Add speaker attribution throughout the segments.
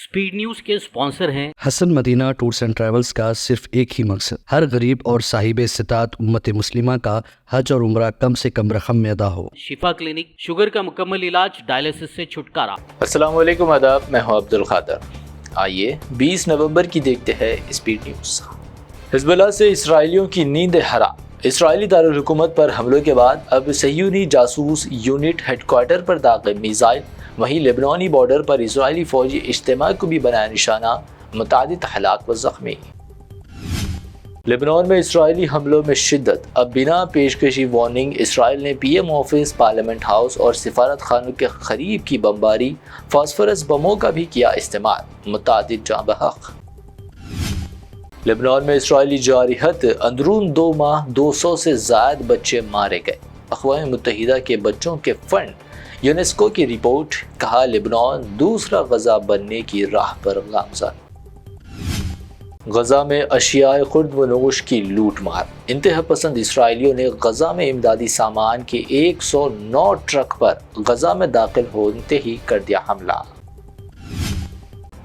Speaker 1: Speed news के sponsor हैं
Speaker 2: Hasan Madina tours and travels का सिर्फ एक ही मकसद, हर गरीब और साहिब इस्तिताअत उम्मत मुस्लिमा का हज और उम्रा कम से कम रकम में अदा हो।
Speaker 1: शिफा क्लिनिक, शुगर का मुकम्मल इलाज, डायलिसिस से छुटकारा।
Speaker 3: अस्सलाम वालेकुम, आदाब, मैं हूं अब्दुल खादर। आइए 20 नवंबर की देखते हैं स्पीड न्यूज़। हिजबुल्लाह से इसराइलियों की नींद हराम। इसराइली दारुल हुकूमत पर हमलों के बाद अब सह्यूनी जासूस यूनिट हेडक्वार्टर पर दागे मिसाइल, वहीं लेबनानी बॉर्डर पर इसराइली फौजी इज्तिमा को भी बनाया निशाना, मुतादिद हलाक व ज़ख्मी। लेबनान में इसराइली हमलों में शिद्दत। अब बिना पेशकशी वार्निंग इसराइल ने PM ऑफिस, पार्लियामेंट हाउस और सिफारत खानों के करीब की बमबारी, फास्फोरस बमों का भी किया इस्तेमाल, मुतादिद जाँ बहक। लेबनान में इसराइली जारहत अंदरून 2 माह 200 से ज़ायद बच्चे मारे गए। अक़वाम मुत्तहिदा के बच्चों के फंड, यूनेस्को की रिपोर्ट, कहा लेबनान दूसरा गजा बनने की राह पर गामज़न। गजा में अशियाए खुर्द व नोश की लूट मार। इंतहा पसंद इसराइलियों ने गजा में इमदादी सामान के 109 ट्रक पर गजा में दाखिल होते ही कर दिया हमला।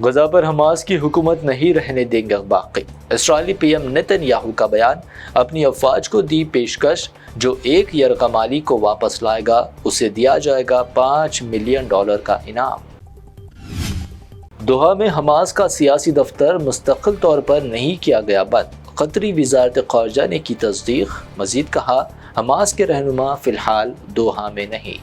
Speaker 3: गजा पर हमास की हुकूमत नहीं रहने देंगे बाकी। इसराइली PM नेतन्याहू का बयान, अपनी अफवाज को दी पेशकश, जो एक यरकमाली को वापस लाएगा उसे दिया जाएगा $5 मिलियन का इनाम। दोहा में हमास का सियासी दफ्तर मुस्तकिल तौर पर नहीं किया गया बंद। कतरी वज़ारत ख़ारजा ने की तस्दीक। मजीद कहा, हमास के रहनुमा फ़िलहाल दोहा में नहीं।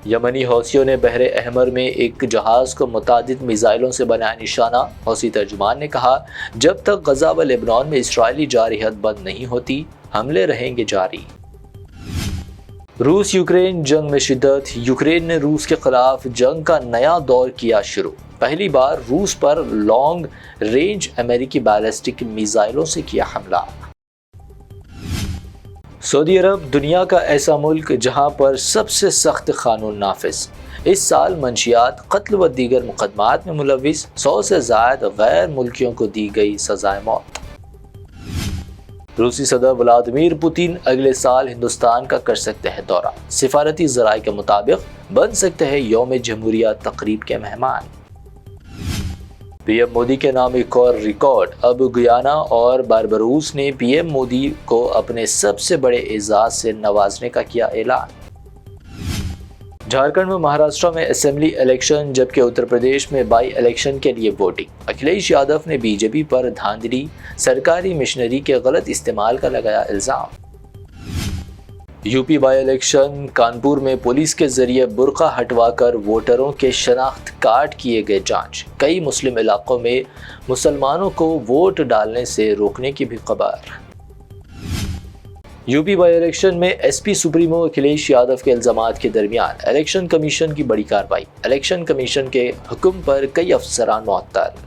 Speaker 3: यमनी हौसियों ने बहरे अहमर में एक जहाज़ को मुतादिद मिसाइलों से बनाया निशाना। हौसी तर्जुमान ने कहा, जब तक गजा व लेबनान में इसराइली जारहत बंद नहीं होती, हमले रहेंगे जारी। रूस यूक्रेन जंग में शिद्दत। यूक्रेन ने रूस के खिलाफ जंग का नया दौर किया शुरू। पहली बार रूस पर लॉन्ग रेंज अमेरिकी बैलिस्टिक मिसाइलों से किया हमला। सऊदी अरब दुनिया का ऐसा मुल्क जहां पर सबसे सख्त कानून नाफिज। इस साल मंशियात, कत्ल व दीगर मुकदमात में मुलविस 100 से ज़ायद गैर मुल्कियों को दी गई सजाए मौत। रूसी सदर व्लादिमीर पुतिन अगले साल हिंदुस्तान का कर सकते हैं दौरा। सिफारती ज़राए के मुताबिक बन सकते हैं यौम जमहूरिया तकरीब के मेहमान। PM मोदी के नाम एक और रिकॉर्ड। अब गुयाना और बारबरूस ने PM मोदी को अपने सबसे बड़े एजाज से नवाजने का किया ऐलान। झारखंड व महाराष्ट्र में असेंबली इलेक्शन, जबकि उत्तर प्रदेश में बाई इलेक्शन के लिए वोटिंग। अखिलेश यादव ने BJP पर धांधली, सरकारी मिशनरी के गलत इस्तेमाल का लगाया इल्जाम। UP बाई इलेक्शन, कानपुर में पुलिस के जरिए बुर्का हटवाकर वोटरों के शनाख्त कार्ड किए गए जांच। कई मुस्लिम इलाकों में मुसलमानों को वोट डालने से रोकने की भी खबर। UP बाई इलेक्शन में SP सुप्रीमो अखिलेश यादव के इल्जामात के दरमियान इलेक्शन कमीशन की बड़ी कार्रवाई। इलेक्शन कमीशन के हुक्म पर कई अफसरान मुअत्तल।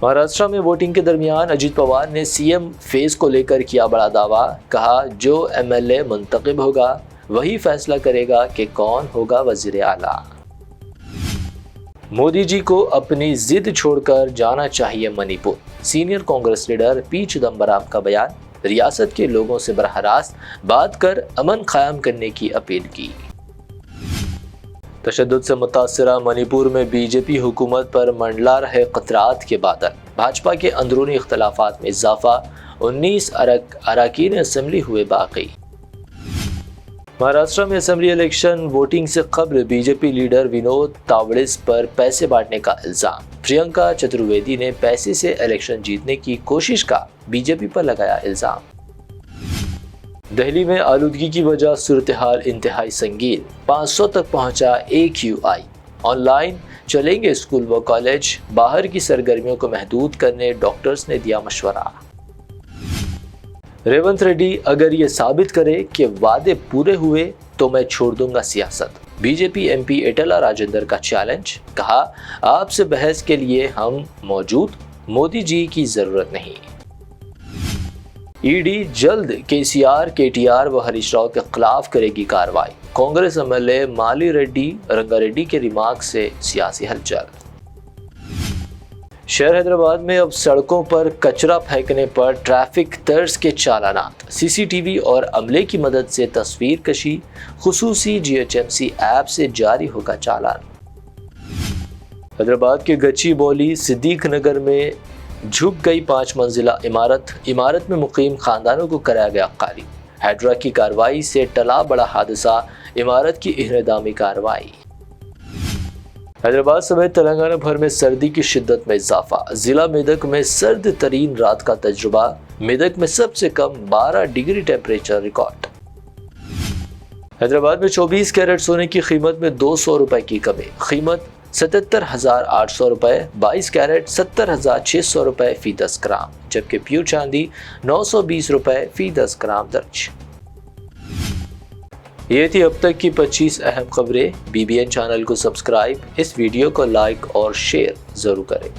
Speaker 3: महाराष्ट्र में वोटिंग के दरमियान अजित पवार ने CM फेज को लेकर किया बड़ा दावा। कहा, जो MLA मुंतखब होगा वही फैसला करेगा कि कौन होगा वजीर आला। मोदी जी को अपनी जिद छोड़कर जाना चाहिए Manipur. Senior Congress leader P Chidambaram का बयान। रियासत के लोगों से बरह रास्त बात कर अमन कायम करने की अपील की। तशद्दुद से मुतासिरा मणिपुर में BJP हुकूमत पर मंडला रहे खतरात के बादल। भाजपा के अंदरूनी इख्तलाफात में इजाफा। 19 अरकान असेंबली हुए बाकी। महाराष्ट्र में असेंबली इलेक्शन वोटिंग से कबल BJP लीडर विनोद तावड़ेस पर पैसे बांटने का इल्जाम। प्रियंका चतुर्वेदी ने पैसे से इलेक्शन जीतने की कोशिश का BJP पर लगाया इल्जाम। दिल्ली में आलूदगी की वजह सूरत हाल इंतहाई संगीन। 500 तक पहुंचा AQI। ऑनलाइन चलेंगे स्कूल व कॉलेज। बाहर की सरगर्मियों को महदूद करने डॉक्टर्स ने दिया मशवरा। रेवंत रेड्डी अगर ये साबित करे कि वादे पूरे हुए तो मैं छोड़ दूंगा सियासत। BJP MP एटला राजेंद्र का चैलेंज। कहा, आपसे बहस के लिए हम मौजूद, मोदी जी की जरूरत नहीं। ED जल्द KCR, KTR व हरीश राव के खिलाफ करेगी कार्रवाई। कांग्रेस MLA माली रेड्डी रंगारेड्डी के रिमार्क से सियासी हलचल। शहर हैदराबाद में अब सड़कों पर कचरा फेंकने पर ट्रैफिक तर्ज के चालानात। CCTV और अमले की मदद से तस्वीर कशी। खुसूसी GHMC ऐप से जारी होगा चालान। حیدرآباد کے گچی بولی صدیق نگر میں جھک گئی 5 منزلہ عمارت میں مقیم خاندانوں کو کرایا گیا خالی۔ ہیڈرا کی کارروائی سے ٹلا بڑا حادثہ، عمارت کی انہدامی کارروائی۔ حیدرآباد سمیت تلنگانہ بھر میں سردی کی شدت میں اضافہ، ضلع میدک میں سرد ترین رات کا تجربہ، میدک میں سب سے کم 12 ڈگری ٹیمپریچر ریکارڈ۔ حیدرآباد میں 24 کیرٹ سونے کی قیمت میں 200 روپے کی کمی، قیمت 77,800 روپے، 22 کیرٹ 70,600 روپے فی 10 گرام، جبکہ پیور چاندی 920 روپے فی 10 گرام درج۔ یہ تھی اب تک کی 25 اہم خبریں۔ BBN چینل کو سبسکرائب، اس ویڈیو کو لائک اور شیئر ضرور کریں۔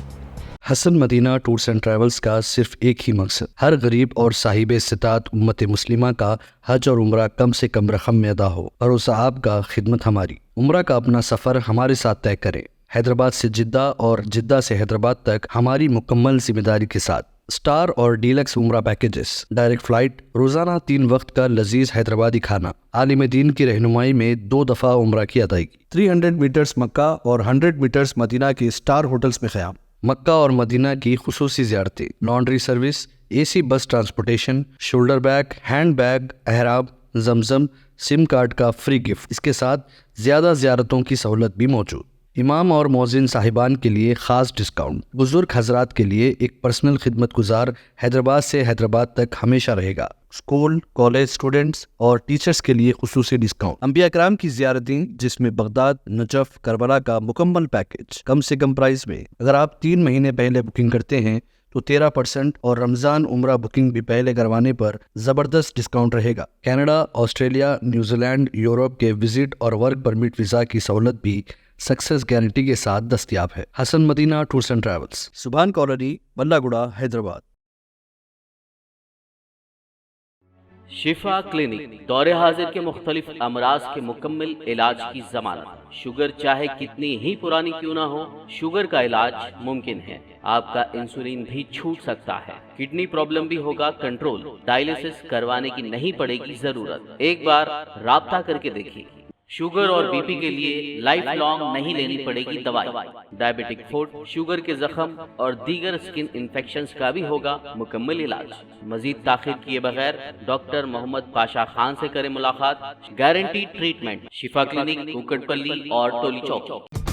Speaker 2: حسن مدینہ ٹورز اینڈ ٹریولز کا صرف ایک ہی مقصد، ہر غریب اور صاحب استطاعت امت مسلمہ کا حج اور عمرہ کم سے کم رقم میں ادا ہو۔ بھروسہ آپ کا، خدمت ہماری۔ عمرہ کا اپنا سفر ہمارے ساتھ طے کریں، حیدرآباد سے جدہ اور جدہ سے حیدرآباد تک ہماری مکمل ذمہ داری کے ساتھ۔ سٹار اور ڈیلکس عمرہ پیکیجز، ڈائریکٹ فلائٹ، روزانہ 3 وقت کا لذیذ حیدرآبادی کھانا، عالم دین کی رہنمائی میں 2 دفعہ عمرہ کی ادائیگی،
Speaker 4: 300 میٹرز مکہ اور 100 میٹرز مدینہ کے سٹار ہوٹلز میں قیام،
Speaker 2: مکہ اور مدینہ کی خصوصی زیارتیں، laundry service, AC bus transportation, shoulder bag, hand bag, احرام، زمزم، سم کارڈ کا فری گفٹ، اس کے ساتھ زیادہ زیارتوں کی سہولت بھی موجود۔ امام اور مؤذن صاحبان کے لیے خاص ڈسکاؤنٹ، بزرگ حضرات کے لیے ایک پرسنل خدمت گزار حیدرآباد سے حیدرآباد تک ہمیشہ رہے گا۔
Speaker 4: اسکول، کالج اسٹوڈنٹس اور ٹیچرز کے لیے خصوصی ڈسکاؤنٹ، انبیاء کرام کی زیارتیں جس میں بغداد، نجف، کربلا کا مکمل پیکج کم سے کم پرائز میں۔ اگر آپ 3 مہینے پہلے بکنگ کرتے ہیں تو 13% اور رمضان عمرہ بکنگ بھی پہلے کروانے پر زبردست ڈسکاؤنٹ رہے گا۔ Canada, Australia, New Zealand, Europe کے وزٹ اور ورک پرمٹ ویزا کی سہولت بھی سکسیس گارنٹی کے ساتھ دستیاب ہے۔ حسن مدینہ ٹورز اینڈ ٹریولز، سبحان کالونی، بلہ گڑا، حیدرآباد۔
Speaker 1: شفا کلینک دور حاضر کے مختلف امراض کے مکمل علاج کی ضمانت۔ شوگر چاہے کتنی ہی پرانی کیوں نہ ہو، شوگر کا علاج ممکن ہے۔ آپ کا انسولین بھی چھوٹ سکتا ہے، کڈنی پرابلم بھی ہوگا کنٹرول، ڈائلیسس کروانے کی نہیں پڑے گی ضرورت۔ ایک بار رابطہ کر کے دیکھیے۔ شوگر اور BP کے لیے لائف لانگ نہیں لینی پڑے گی دوائی۔ ڈائبیٹک فوڈ، شوگر کے زخم اور دیگر سکن انفیکشنز کا بھی ہوگا مکمل علاج۔ مزید تاخیر کیے بغیر ڈاکٹر محمد پاشا خان سے کریں ملاقات۔ گارنٹی ٹریٹمنٹ، شفا کلینک، کوکٹ پلی اور ٹولی چوک۔